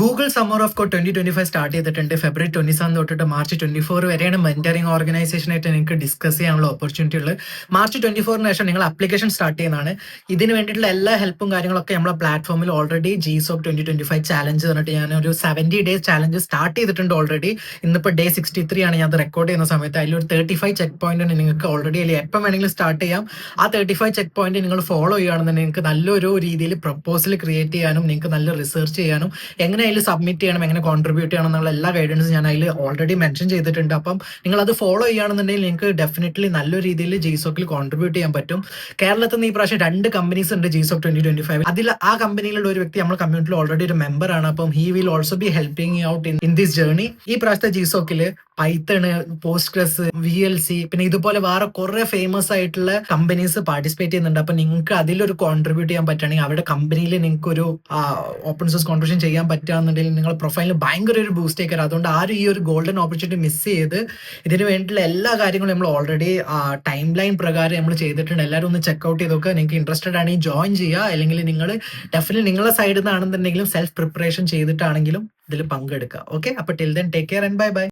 Google summer of code 2025 start ചെയ്തിട്ടുണ്ട്. ഫെബ്രുവരി 27 തൊട്ടിട്ട് March 24 വരെയാണ് മെന്ററിംഗ് ഓർഗനൈസേഷനായിട്ട് നിങ്ങൾക്ക് ഡിസ്കസ് ചെയ്യാനുള്ള ഓപ്പർച്യൂണിറ്റി ഉള്ളത്. മാർച്ച് 24 ശേഷം നിങ്ങൾ ആപ്ലിക്കേഷൻ സ്റ്റാർട്ട് ചെയ്യുന്നതാണ്. ഇതിന് വേണ്ടിയിട്ടുള്ള എല്ലാ ഹെൽപ്പും കാര്യങ്ങളൊക്കെ നമ്മളെ പ്ലാറ്റ്ഫോമിൽ ഓൾറെഡി GSOC 2025 ചാലഞ്ച് പറഞ്ഞിട്ട് ഞാൻ ഒരു 70 ഡേയ്സ് ചാലഞ്ച് സ്റ്റാർട്ട് ചെയ്തിട്ടുണ്ട് ഓൾറെഡി. ഇന്നിപ്പോൾ ഡേ 63 ആണ് ഞാൻ അത് റെക്കോർഡ് ചെയ്യുന്ന സമയത്ത്. അതിലൊരു 35 ചെക്ക് പോയിന്റ് നിങ്ങൾക്ക് ഓൾറെഡി അതിൽ എപ്പം വേണമെങ്കിലും സ്റ്റാർട്ട് ചെയ്യാം. ആ 35 ചെക്ക് പോയിന്റ് നിങ്ങൾ ഫോളോ ചെയ്യുകയാണെന്നുണ്ടെങ്കിൽ നിങ്ങൾക്ക് നല്ലൊരു രീതിയിൽ പ്രപ്പോസൽ ക്രിയേറ്റ് ചെയ്യാനും നിങ്ങൾക്ക് നല്ല റിസർച്ച് ചെയ്യാനും എങ്ങനെ അതിൽ സബ്മിറ്റ് ചെയ്യണം, എങ്ങനെ കോൺട്രിബ്യൂട്ട് ചെയ്യണം എന്നുള്ള എല്ലാ ഗൈഡൻസും ഞാൻ അതിൽ ഓൾറെഡി മെൻഷൻ ചെയ്തിട്ടുണ്ട്. അപ്പം നിങ്ങൾ അത് ഫോളോ ചെയ്യുകയാണെന്നുണ്ടെങ്കിൽ നിങ്ങൾക്ക് ഡെഫിനറ്റ്ലി നല്ലൊരു രീതിയിൽ GSOCൽ കോൺട്രിബ്യൂട്ട് ചെയ്യാൻ പറ്റും. കേരളത്തിൽ നിന്ന് ഈ പ്രാവശ്യം 2 കമ്പനീസ് ഉണ്ട് GSOC 2025. അതിൽ ആ കമ്പനിയിലുള്ള ഒരു വ്യക്തി നമ്മുടെ കമ്മ്യൂണിറ്റിയിൽ ഓൾറെഡി ഒരു മെമ്പർ ആണ്. അപ്പം he will also be helping out in this journey. ഈ പ്രാവശ്യത്തെ GSOCൽ പൈത്തൺ, പോസ്റ്റ്ഗ്രസ്, VLC പിന്നെ ഇതുപോലെ വേറെ കുറെ ഫേമസ് ആയിട്ടുള്ള കമ്പനീസ് പാർട്ടിസിപ്പേറ്റ് ചെയ്യുന്നുണ്ട്. അപ്പൊ നിങ്ങൾക്ക് അതിലൊരു കോൺട്രിബ്യൂട്ട് ചെയ്യാൻ പറ്റുകയാണെങ്കിൽ അവരുടെ കമ്പനിയിൽ നിങ്ങൾക്ക് ഒരു ഓപ്പൺ സോഴ്സ് കോൺട്രിബ്യൂഷൻ ചെയ്യാൻ പറ്റുകയാണെന്നുണ്ടെങ്കിൽ നിങ്ങളുടെ പ്രൊഫൈലിന് ഭയങ്കര ഒരു ബൂസ്റ്റ് ആയിക്കാരം. അതുകൊണ്ട് ആരും ഈ ഒരു ഗോൾഡൻ ഓപ്പർച്യൂണിറ്റി മിസ് ചെയ്ത് ഇതിന് വേണ്ടിയിട്ടുള്ള എല്ലാ കാര്യങ്ങളും നമ്മൾ ഓൾറെഡി ടൈം ലൈൻ പ്രകാരം നമ്മൾ ചെയ്തിട്ടുണ്ട്. എല്ലാവരും ഒന്ന് ചെക്ക്ഔട്ട് ചെയ്ത് നോക്കുക. നിങ്ങൾക്ക് ഇൻട്രസ്റ്റഡ് ആണെങ്കിൽ ജോയിൻ ചെയ്യുക, അല്ലെങ്കിൽ നിങ്ങൾ ഡെഫിനറ്റ്ലി നിങ്ങളുടെ സൈഡിൽ നിന്നാണെന്നുണ്ടെങ്കിലും സെൽഫ് പ്രിപ്പറേഷൻ ചെയ്തിട്ടാണെങ്കിലും ഇതിൽ പങ്കെടുക്കുക. ഓക്കെ, അപ്പോൾ till then take care and bye bye.